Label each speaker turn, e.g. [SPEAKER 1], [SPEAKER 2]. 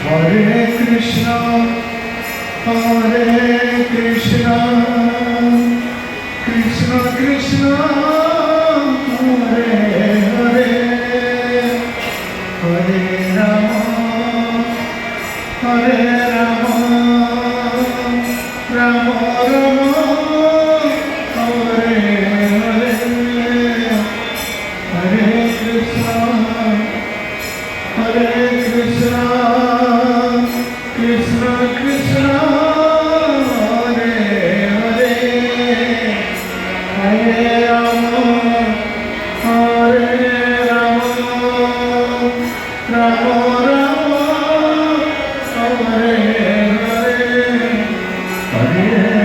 [SPEAKER 1] Hare Krishna, Krishna Krishna, Hare Hare, Hare Rama, Hare Rama, Rama Rama, Hare Hare, Hare Krishna, Krishna Krishna, Hare Hare, Hare Rama, Rama Rama, Hare Hare, Hare